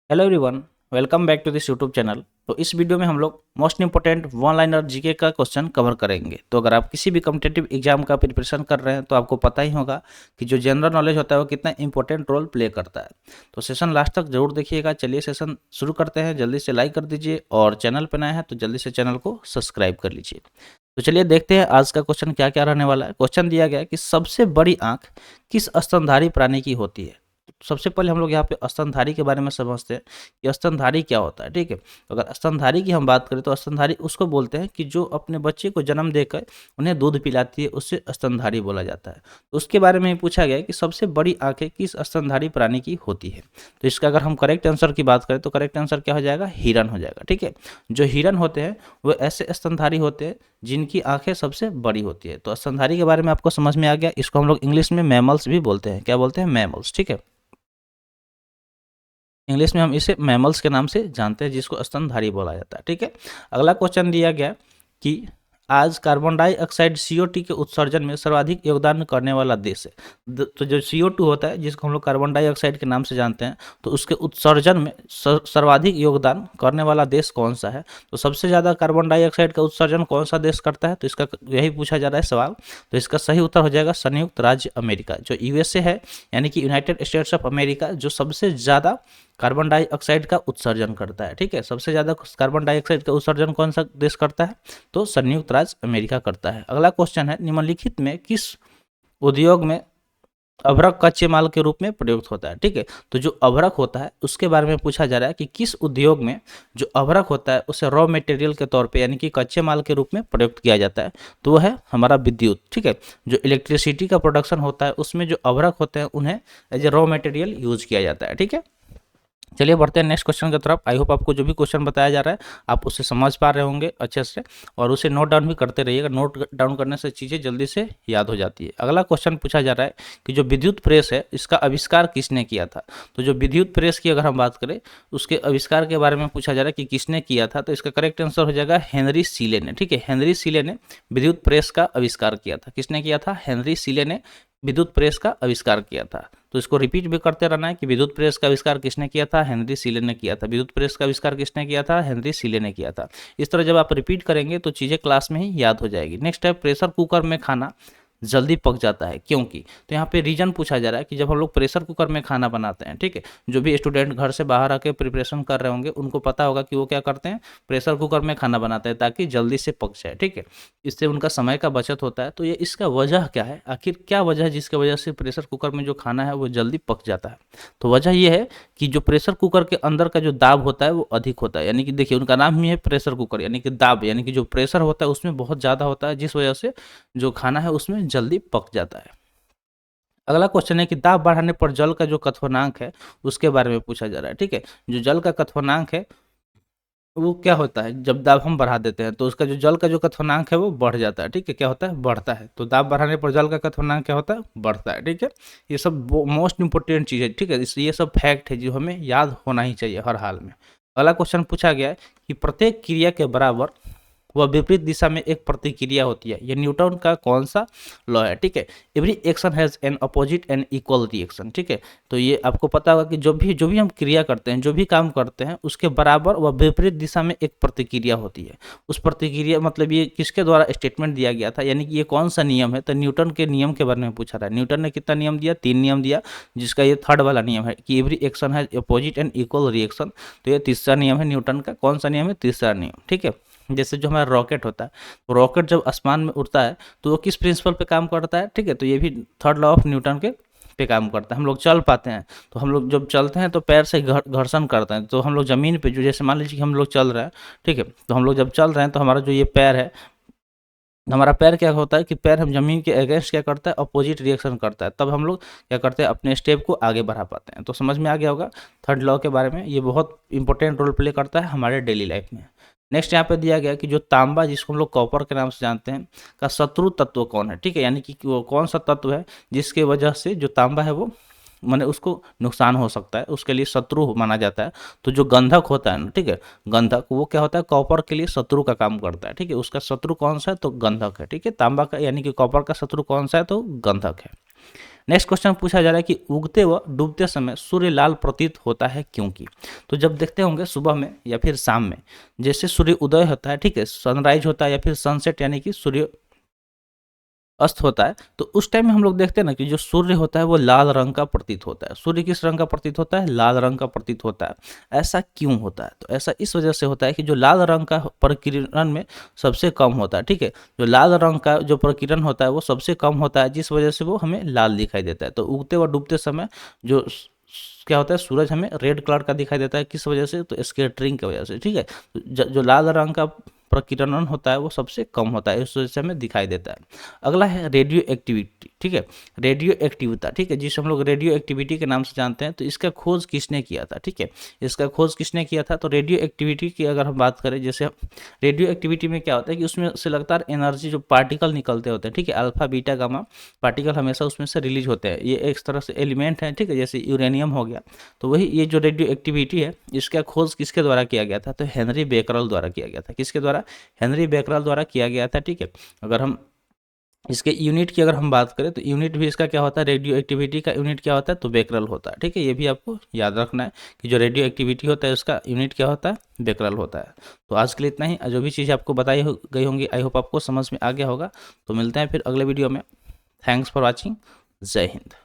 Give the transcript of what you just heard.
Hello everyone, welcome back to this YouTube channel. तो इस video में हम लोग most important one liner GK का क्वेश्चन कवर करेंगे। तो अगर आप किसी भी कम्पिटेटिव एग्जाम का प्रिपरेशन कर रहे हैं तो आपको पता ही होगा कि जो जनरल नॉलेज होता है वो कितना इंपॉर्टेंट रोल प्ले करता है। तो सेशन लास्ट तक जरूर देखिएगा। चलिए सेशन शुरू करते हैं। जल्दी से लाइक कर दीजिए और चैनल पर नए हैं तो जल्दी से चैनल को सब्सक्राइब कर लीजिए। तो चलिए देखते हैं आज का क्वेश्चन क्या क्या रहने वाला है। क्वेश्चन दिया गया है कि सबसे बड़ी आंख किस स्तनधारी प्राणी की होती है। सबसे पहले हम लोग यहाँ पे स्तनधारी के बारे में समझते हैं कि स्तनधारी क्या होता है। ठीक है, तो अगर स्तनधारी की हम बात करें तो स्तनधारी उसको बोलते हैं कि जो अपने बच्चे को जन्म देकर उन्हें दूध पिलाती है, उससे स्तनधारी बोला जाता है। तो उसके बारे में पूछा गया है कि सबसे बड़ी आंखें किस स्तनधारी प्राणी की होती है। तो इसका अगर हम करेक्ट आंसर की बात करें तो करेक्ट आंसर क्या हो जाएगा, हिरन हो जाएगा। ठीक है, जो हिरन होते हैं वो ऐसे स्तनधारी होते हैं जिनकी आंखें सबसे बड़ी होती है। तो स्तनधारी के बारे में आपको समझ में आ गया। इसको हम लोग इंग्लिश में मैमल्स भी बोलते हैं। क्या बोलते हैं, मैमल्स। ठीक है, इंग्लिश में हम इसे मैमल्स के नाम से जानते हैं, जिसको स्तनधारी बोला जाता है। ठीक है, अगला क्वेश्चन दिया गया कि आज कार्बन डाइऑक्साइड सीओ2 के उत्सर्जन में सर्वाधिक योगदान करने वाला देश है। तो जो सीओ2 होता है जिसको हम लोग कार्बन डाइऑक्साइड के नाम से जानते हैं, तो उसके उत्सर्जन में सर्वाधिक योगदान करने वाला देश कौन सा है। तो सबसे ज़्यादा कार्बन डाइऑक्साइड का उत्सर्जन कौन सा देश करता है, तो इसका यही पूछा जा रहा है सवाल। तो इसका सही उत्तर हो जाएगा संयुक्त राज्य अमेरिका। जो यूएसए है यानी कि यूनाइटेड स्टेट्स ऑफ अमेरिका, जो सबसे ज़्यादा कार्बन डाइऑक्साइड का उत्सर्जन करता है। ठीक है, सबसे ज़्यादा कार्बन डाइऑक्साइड का उत्सर्जन कौन सा देश करता है, तो संयुक्त राज्य अमेरिका करता है। अगला क्वेश्चन है, निम्नलिखित में किस उद्योग में अभ्रक कच्चे माल के रूप में प्रयुक्त होता है। ठीक है, तो जो अभ्रक होता है उसके बारे में पूछा जा रहा है कि किस उद्योग में जो अभ्रक होता है उसे रॉ मटेरियल के तौर पे यानी कि कच्चे माल के रूप में प्रयुक्त किया जाता है। तो वह है हमारा विद्युत। ठीक है, जो इलेक्ट्रिसिटी का प्रोडक्शन होता है उसमें जो अभ्रक होते हैं उन्हें as a raw material use किया जाता है। ठीक है, चलिए बढ़ते हैं नेक्स्ट क्वेश्चन की तरफ। आई होप आपको जो भी क्वेश्चन बताया जा रहा है आप उसे समझ पा रहे होंगे अच्छे से, और उसे नोट डाउन भी करते रहिएगा। नोट डाउन करने से चीज़ें जल्दी से याद हो जाती है। अगला क्वेश्चन पूछा जा रहा है कि जो विद्युत प्रेस है इसका आविष्कार किसने किया था। तो जो विद्युत प्रेस की अगर हम बात करें उसके आविष्कार के बारे में पूछा जा रहा है कि किसने किया था, तो इसका करेक्ट आंसर हो जाएगा हेनरी सीले ने। ठीक है, हेनरी सीले ने विद्युत प्रेस का आविष्कार किया था। किसने किया था, हेनरी सीले ने विद्युत प्रेस का आविष्कार किया था। तो इसको रिपीट भी करते रहना है कि विद्युत प्रेस का आविष्कार किसने किया था, हेनरी सीले ने किया था। विद्युत प्रेस का आविष्कार किसने किया था, हेनरी सीले ने किया था। इस तरह जब आप रिपीट करेंगे तो चीज़ें क्लास में ही याद हो जाएगी। नेक्स्ट है, प्रेशर कुकर में खाना जल्दी पक जाता है क्योंकि। तो यहाँ पे रीजन पूछा जा रहा है कि जब हम लोग प्रेशर कुकर में खाना बनाते हैं, ठीक है, जो भी स्टूडेंट घर से बाहर आके प्रिपरेशन कर रहे होंगे उनको पता होगा कि वो क्या करते हैं, प्रेशर कुकर में खाना बनाते हैं ताकि जल्दी से पक जाए। ठीक है, इससे उनका समय का बचत होता है। तो ये इसका वजह क्या है, आखिर क्या वजह है जिसकी वजह से प्रेशर कुकर में जो खाना है वो जल्दी पक जाता है। तो वजह ये है कि जो प्रेशर कुकर के अंदर का जो दाब होता है वो अधिक होता है। यानी कि देखिए उनका नाम ही है प्रेशर कुकर, यानी कि दाब, यानी कि जो प्रेशर होता है उसमें बहुत ज़्यादा होता है, जिस वजह से जो खाना है उसमें जल्दी पक जाता है। अगला क्वेश्चन है कि दाब बढ़ाने पर जल का जो क्वथनांक है उसके बारे में पूछा जा रहा है। ठीक है, जो जल का क्वथनांक है वो क्या होता है, जब दाब हम बढ़ा देते हैं तो उसका जो जल का जो क्वथनांक है वो बढ़ जाता है। ठीक है, क्या होता है, बढ़ता है। तो दाब बढ़ाने पर जल का क्वथनांक क्या होता है, बढ़ता है। ठीक है, ये सब मोस्ट इंपोर्टेंट चीज़ है। ठीक है, ये सब फैक्ट है जो हमें याद होना ही चाहिए हर हाल में। अगला क्वेश्चन पूछा गया है कि प्रत्येक क्रिया के बराबर वह विपरीत दिशा में एक प्रतिक्रिया होती है। ये न्यूटन का कौन सा लॉ है। ठीक है, every action has an opposite and equal reaction. ठीक है, तो ये आपको पता होगा कि जो भी हम क्रिया करते हैं, जो भी काम करते हैं, उसके बराबर वह विपरीत दिशा में एक प्रतिक्रिया होती है। उस प्रतिक्रिया मतलब ये किसके द्वारा स्टेटमेंट दिया गया था, यानी कि ये कौन सा नियम है, तो न्यूटन के नियम के बारे में पूछा था। न्यूटन ने कितना नियम दिया, 3 नियम दिया, जिसका ये थर्ड वाला नियम है कि every action has opposite and equal reaction. तो ये तीसरा नियम है न्यूटन का। कौन सा नियम है, तीसरा नियम। ठीक है, जैसे जो हमारा रॉकेट होता है, तो रॉकेट जब आसमान में उड़ता है तो वो किस प्रिंसिपल पे काम करता है। ठीक है, तो ये भी थर्ड लॉ ऑफ न्यूटन के पे काम करता है। हम लोग चल पाते हैं, तो हम लोग जब चलते हैं तो पैर से घर्षण करते हैं। तो हम लोग ज़मीन पे जो, जैसे मान लीजिए कि हम लोग चल रहे हैं, ठीक है, तो हम लोग जब चल रहे हैं तो हमारा जो ये पैर है, हमारा पैर क्या होता है कि पैर हम जमीन के अगेंस्ट क्या करता है, अपोजिट रिएक्शन करता है। तब हम लोग क्या करते हैं, अपने स्टेप को आगे बढ़ा पाते हैं। तो समझ में आ गया होगा थर्ड लॉ के बारे में। ये बहुत इंपॉर्टेंट रोल प्ले करता है हमारे डेली लाइफ में। नेक्स्ट यहाँ पे दिया गया कि जो तांबा, जिसको हम लोग कॉपर के नाम से जानते हैं, का शत्रु तत्व कौन है। ठीक है, यानी कि वो कौन सा तत्व है जिसके वजह से जो तांबा है वो माने उसको नुकसान हो सकता है, उसके लिए शत्रु माना जाता है। तो जो गंधक होता है ना, ठीक है, गंधक वो क्या होता है, कॉपर के लिए शत्रु का काम करता है। ठीक है, उसका शत्रु कौन सा है, तो गंधक है। ठीक है, तांबा का यानी कि कॉपर का शत्रु कौन सा है, तो गंधक है। नेक्स्ट क्वेश्चन पूछा जा रहा है कि उगते व डूबते समय सूर्य लाल प्रतीत होता है क्योंकि। तो जब देखते होंगे सुबह में या फिर शाम में, जैसे सूर्य उदय होता है, ठीक है, सनराइज होता है या फिर सनसेट यानी कि सूर्य अस्त होता है, तो उस टाइम में हम लोग देखते हैं ना कि जो सूर्य होता है वो लाल रंग का प्रतीत होता है। सूर्य किस रंग का प्रतीत होता है? लाल रंग का प्रतीत होता है। ऐसा क्यों होता है? तो ऐसा इस वजह से होता है कि जो लाल रंग का प्रकिरण में सबसे कम होता है, ठीक है, जो लाल रंग का जो प्रकिरण होता है वो सबसे कम होता है, जिस वजह से वो हमें लाल दिखाई देता है। तो उगते व डूबते समय जो क्या होता है, सूरज हमें रेड कलर का दिखाई देता है, किस वजह से? तो स्कैटरिंग की वजह से, ठीक है। जो लाल रंग का प्रकीर्णन होता है वो सबसे कम होता है, इस वजह से हमें दिखाई देता है। अगला है रेडियो एक्टिविटी, ठीक है, रेडियो एक्टिविता, ठीक है, जिसे हम लोग रेडियो एक्टिविटी के नाम से जानते हैं। तो इसका खोज किसने किया था? ठीक है, इसका खोज किसने किया था? तो रेडियो एक्टिविटी की अगर हम बात करें, जैसे रेडियो एक्टिविटी में क्या होता है कि उसमें से लगातार एनर्जी जो पार्टिकल निकलते होते हैं, ठीक है, अल्फा बीटा गामा पार्टिकल हमेशा उसमें से रिलीज होते हैं। ये एक तरह से एलिमेंट है, ठीक है, जैसे यूरेनियम हो गया। तो वही ये जो रेडियो एक्टिविटी है, इसका खोज किसके द्वारा किया गया था? तो हेनरी बेकरल द्वारा किया गया था। किसके द्वारा? हेनरी बेकरल द्वारा किया गया था, ठीक है। अगर हम इसके यूनिट की अगर हम बात करें तो यूनिट भी इसका क्या होता है? रेडियो एक्टिविटी का यूनिट क्या होता है? तो बेकरल होता है, ठीक है। ये भी आपको याद रखना है कि जो रेडियो एक्टिविटी होता है उसका यूनिट क्या होता है? बेकरल होता है। तो आज के लिए इतना ही। जो भी चीज़ आपको बताई गई होंगी, आई होप आपको समझ में आ गया होगा। तो मिलते हैं फिर अगले वीडियो में। Thanks for watching. जय हिंद।